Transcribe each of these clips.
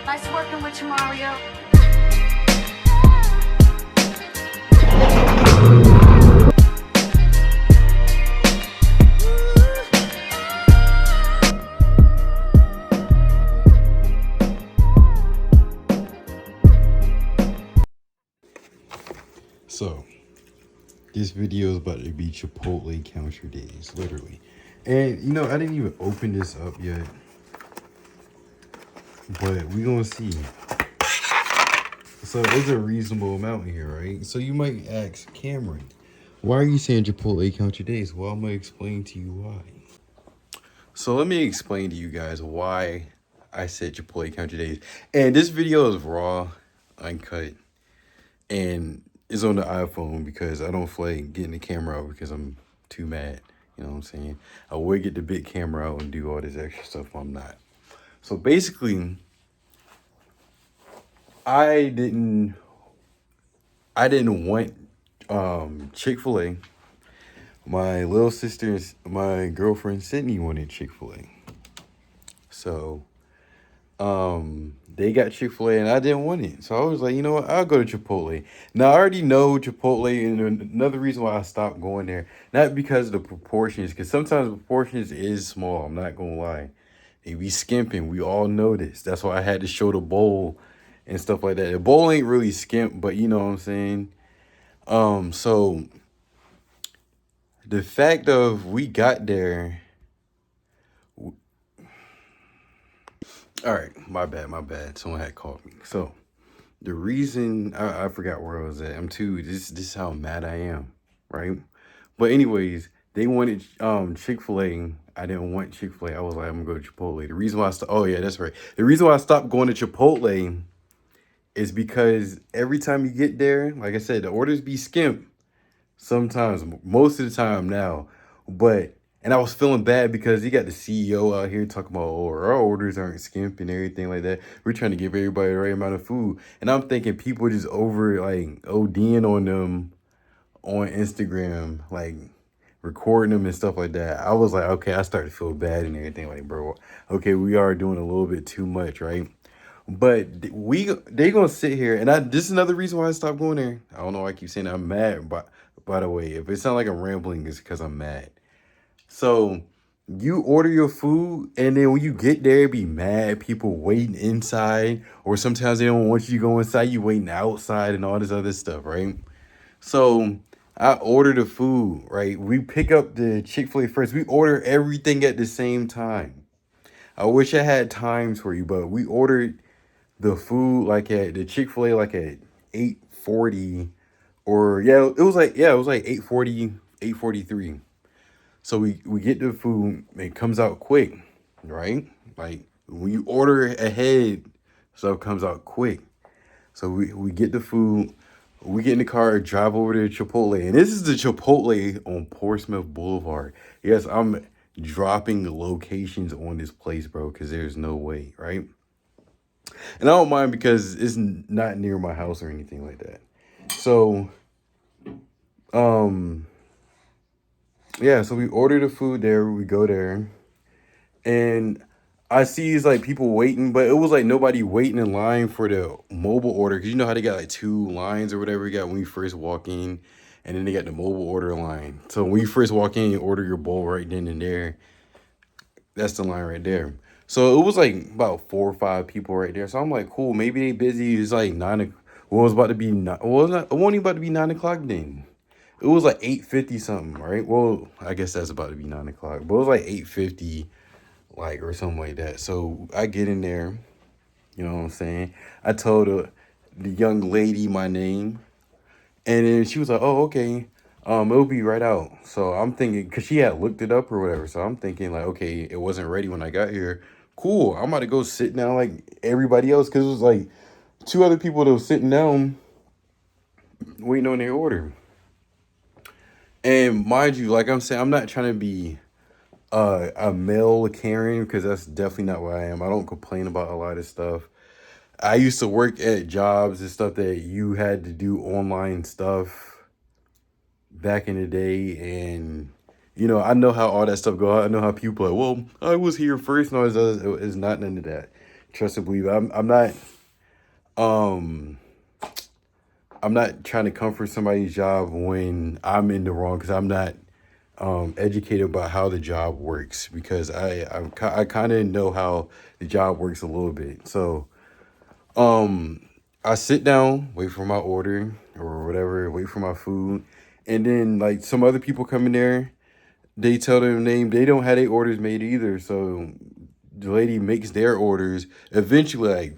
Nice working with you, Mario. So, this video is about to be Chipotle counter days, literally. And you know, I didn't even open this up yet, but we gonna see. So, it's a reasonable amount here, right? So, you might ask Cameron, why are you saying Chipotle counter days? Well, I'm gonna explain to you why. So, let me explain to you guys why I said Chipotle counter days. And this video is raw, uncut, and it's on the iPhone because I don't feel like getting the camera out because I'm too mad. You know what I'm saying? I would get the big camera out and do all this extra stuff, but I'm not. So basically, I didn't want Chick-fil-A. My little sister, my girlfriend Sydney wanted Chick-fil-A. So they got Chick-fil-A and I didn't want it. So I was like, you know what, I'll go to Chipotle. Now I already know Chipotle, and another reason why I stopped going there, not because of the proportions, because sometimes the proportions is small, I'm not gonna lie. They be skimping. We all know this. That's why I had to show the bowl and stuff like that. The bowl ain't really skimp, but you know what I'm saying? So the fact of we got there. All right, my bad. Someone had called me. So the reason I forgot where I was at. This is how mad I am, right? But anyways, they wanted Chick-fil-A. I didn't want Chick-fil-A. I was like, I'm gonna go to Chipotle. The reason why oh yeah, that's right. The reason why I stopped going to Chipotle is because every time you get there, like I said, the orders be skimp. Sometimes, most of the time now. And I was feeling bad because you got the CEO out here talking about, oh, our orders aren't skimp and everything like that. We're trying to give everybody the right amount of food. And I'm thinking people just over like ODing on them on Instagram, like recording them and stuff like that. I was like, okay, I started to feel bad and everything. Like, bro, okay, we are doing a little bit too much, right? But they gonna sit here, and this is another reason why I stopped going there. I don't know why I keep saying I'm mad, but by the way, if it sounds like I'm rambling, it's because I'm mad. So you order your food, and then when you get there, be mad. People waiting inside, or sometimes they don't want you to go inside. You waiting outside and all this other stuff, right? So I order the food, right? We pick up the Chick-fil-A first. We order everything at the same time. I wish I had times for you, but we ordered the food like at the Chick-fil-A like at 8:40, or it was like 8:40, 8:43. So we get the food, it comes out quick, right? Like when you order ahead, stuff comes out quick. So we get the food, we get in the car, drive over to Chipotle. And this is the Chipotle on Portsmouth Boulevard. Yes, I'm dropping the locations on this place, bro, because there's no way, right? And I don't mind because it's not near my house or anything like that. So, so we order the food there. We go there, and I see these like people waiting, but it was like nobody waiting in line for the mobile order. Cause you know how they got like two lines or whatever you got when you first walk in, and then they got the mobile order line. So when you first walk in, you order your bowl right then and there. That's the line right there. So it was like about 4 or 5 people right there. So I'm like, cool, maybe they busy. It's like 9. Well, it was about to be it wasn't even about to be 9 o'clock then. It was like 8:50 something, right? Well, I guess that's about to be 9 o'clock, but it was like 8:50, like, or something like that. So I get in there, you know what I'm saying? I told the young lady my name, and then she was like, oh, okay. It'll be right out. So I'm thinking, because she had looked it up or whatever. So I'm thinking, like, okay, it wasn't ready when I got here. Cool. I'm about to go sit down like everybody else. Because it was like 2 other people that was sitting down waiting on their order. And mind you, like I'm saying, I'm not trying to be a male Karen, because that's definitely not what I am. I don't complain about a lot of stuff. I used to work at jobs and stuff that you had to do online stuff back in the day, and you know, I know how all that stuff go. I know how people are like, well, I was here first. No, it's not none of that. trust and believe. Um I'm not trying to comfort somebody's job when I'm in the wrong because I'm not educated about how the job works because I kind of know how the job works a little bit. So um I sit down, wait for my order or whatever, wait for my food, and then like some other people come in there. They tell their name. They don't have their orders made either. So the lady makes their orders. Eventually, like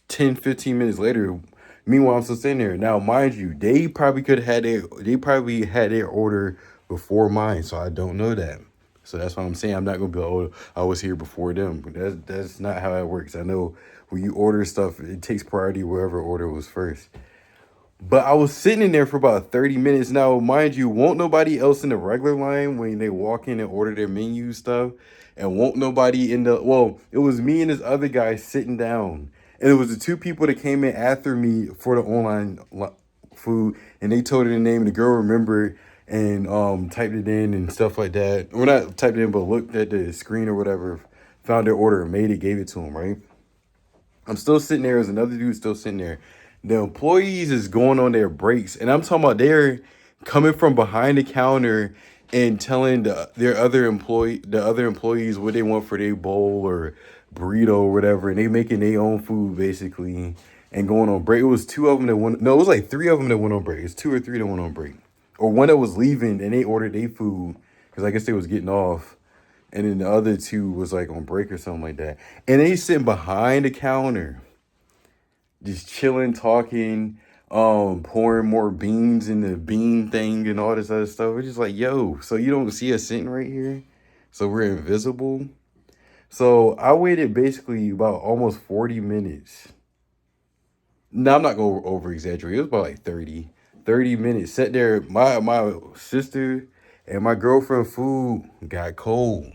10, 15 minutes later, meanwhile, I'm still sitting there. Now, mind you, they probably had their order before mine. So I don't know that. So that's why I'm saying I'm not gonna be like, oh, I was here before them. But that's not how it works. I know when you order stuff, it takes priority wherever order was first. But I was sitting in there for about 30 minutes. Now, mind you, won't nobody else in the regular line when they walk in and order their menu stuff. And won't nobody in the, well, it was me and this other guy sitting down. And it was the two people that came in after me for the food. And they told her the name and the girl remembered and typed it in and stuff like that. Or not typed it in, but looked at the screen or whatever, found their order and made it, gave it to him, right? I'm still sitting there. There's another dude still sitting there. The employees is going on their breaks, and I'm talking about they're coming from behind the counter and telling the other employees what they want for their bowl or burrito or whatever, and they making their own food basically and going on break. It was two of them that went. No, it was like three of them that went on break. It's two or three that went on break, or one that was leaving and they ordered their food because I guess they was getting off and then the other two was like on break or something like that. And they sitting behind the counter, just chilling, talking, pouring more beans in the bean thing and all this other stuff. We're just like, yo, so you don't see us sitting right here? So we're invisible. So I waited basically about almost 40 minutes. No, I'm not gonna over exaggerate. It was about like 30 minutes. Sat there, my sister and my girlfriend food got cold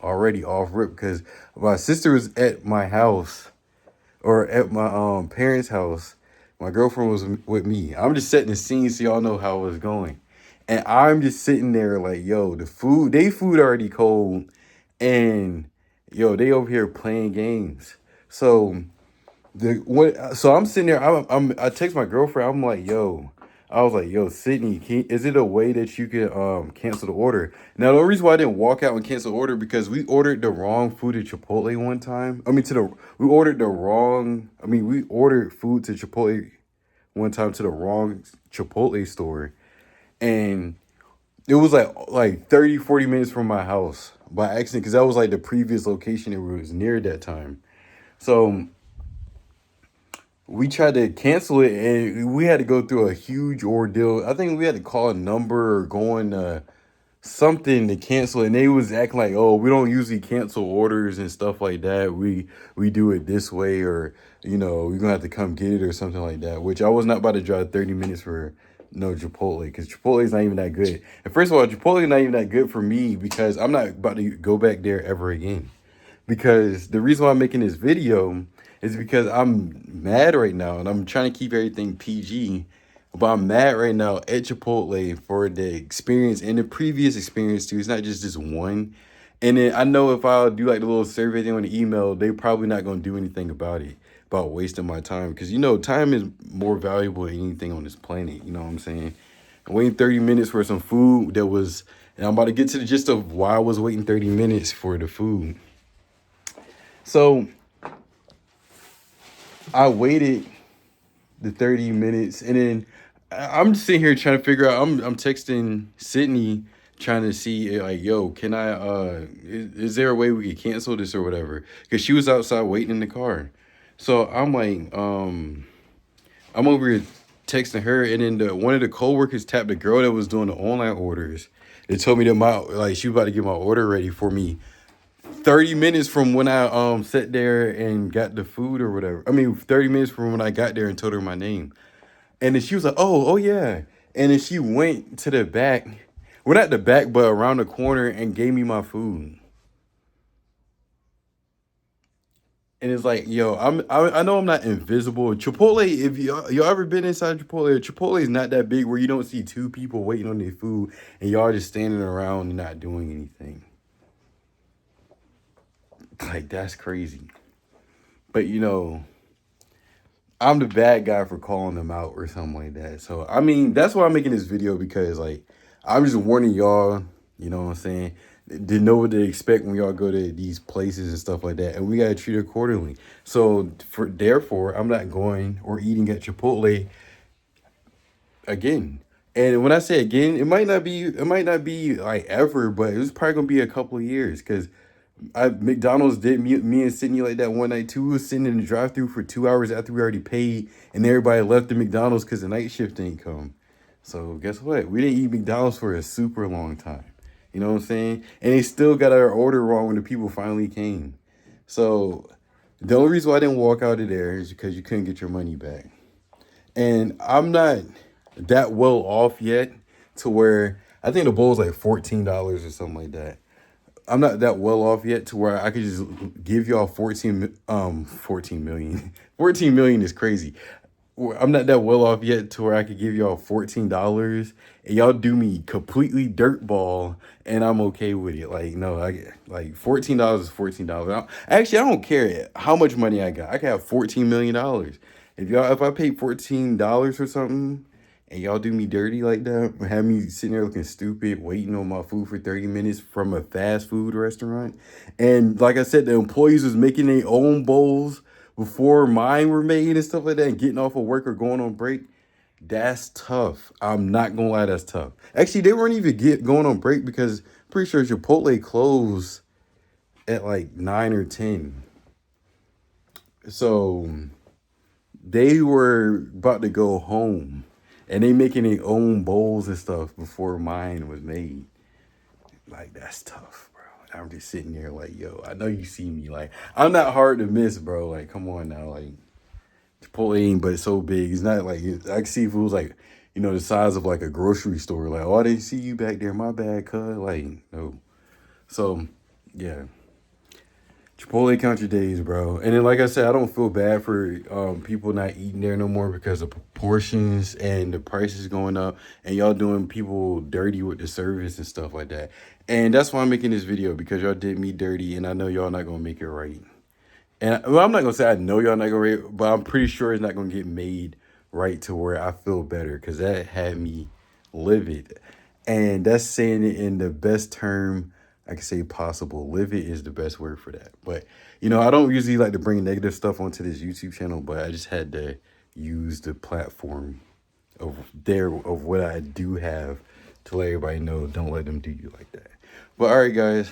already off rip because my sister was at my house or at my parents' house. My girlfriend was with me. I'm just setting the scene so y'all know how it was going. And I'm just sitting there like, yo, they food already cold. And yo, they over here playing games. So so I'm sitting there. I text my girlfriend. I'm like, yo, I was like, yo, Sydney, is it a way that you can cancel the order? Now the only reason why I didn't walk out and cancel the order because we ordered the wrong food at Chipotle one time. We ordered the wrong. I mean, we ordered food to Chipotle one time to the wrong Chipotle store, and it was like 30, 40 minutes from my house by accident because that was like the previous location it was near that time. So we tried to cancel it and we had to go through a huge ordeal. I think we had to call a number or go on something to cancel it. And they was acting like, oh, we don't usually cancel orders and stuff like that. We do it this way or, we're going to have to come get it or something like that, which I was not about to drive 30 minutes for no Chipotle because Chipotle is not even that good. And first of all, Chipotle is not even that good for me because I'm not about to go back there ever again. Because the reason why I'm making this video is because I'm mad right now and I'm trying to keep everything PG. But I'm mad right now at Chipotle for the experience and the previous experience too. It's not just this one. And then I know if I'll do like the little survey thing on the email, they probably not going to do anything about it, about wasting my time. Because, time is more valuable than anything on this planet. You know what I'm saying? Waiting 30 minutes for some food and I'm about to get to the gist of why I was waiting 30 minutes for the food. So I waited the 30 minutes and then I'm sitting here trying to figure out, I'm texting Sydney trying to see like, yo, can I, is there a way we could cancel this or whatever? Cause she was outside waiting in the car. So I'm like, I'm over here texting her and then one of the coworkers tapped the girl that was doing the online orders. They told me that she was about to get my order ready for me 30 minutes from when I sat there and got the food or whatever. I mean, 30 minutes from when I got there and told her my name. And then she was like, oh yeah. And then she went to the back. Well, not the back, but around the corner and gave me my food. And it's like, yo, I know I'm not invisible. Chipotle, if y'all ever been inside Chipotle is not that big where you don't see two people waiting on their food and y'all just standing around and not doing anything. Like, that's crazy. But I'm the bad guy for calling them out or something like that. So I mean, that's why I'm making this video, because like I'm just warning y'all, you know what I'm saying, to know what to expect when y'all go to these places and stuff like that, and we gotta treat it accordingly. So therefore, I'm not going or eating at Chipotle again. And when I say again, it might not be like ever, but it was probably gonna be a couple of years, because McDonald's did me and Sydney like that one night too. We was sitting in the drive through for 2 hours after we already paid, and everybody left the McDonald's because the night shift ain't come. So guess what? We didn't eat McDonald's for a super long time. You know what I'm saying? And they still got our order wrong when the people finally came. So the only reason why I didn't walk out of there is because you couldn't get your money back. And I'm not that well off yet to where I think the bowl's like $14 or something like that. I'm not that well off yet to where I could just give y'all 14 million. 14 million is crazy. I'm not that well off yet to where I could give y'all $14 and y'all do me completely dirtball and I'm okay with it. Like, no, I like $14 is $14. Actually, I don't care how much money I got. I could have $14 million. If I paid $14 for something and y'all do me dirty like that, have me sitting there looking stupid, waiting on my food for 30 minutes from a fast food restaurant. And like I said, the employees was making their own bowls before mine were made and stuff like that, and getting off of work or going on break. That's tough. I'm not gonna lie, that's tough. Actually, they weren't even going on break because I'm pretty sure Chipotle closed at like 9 or 10. So they were about to go home and they making their own bowls and stuff before mine was made. Like, that's tough, bro. I'm just sitting there like, yo, I know you see me. Like, I'm not hard to miss, bro. Like, come on now. Like, Chipotle ain't but it's so big. It's not like, I can see if it was like, the size of like a grocery store. Like, oh, I didn't see you back there. My bad, cuz. Like, no. So, yeah. Chipotle count your days, bro. And then, like I said, I don't feel bad for people not eating there no more because of portions and the prices going up and y'all doing people dirty with the service and stuff like that. And that's why I'm making this video, because y'all did me dirty and I know y'all not gonna make it right. And well, I'm not gonna say I know y'all not gonna rate, but I'm pretty sure it's not gonna get made right to where I feel better, because that had me livid. And that's saying it in the best term I can say possible. Livid is the best word for that. But I don't usually like to bring negative stuff onto this YouTube channel, but I just had to use the platform of what I do have to let everybody know. Don't let them do you like that. But all right, guys.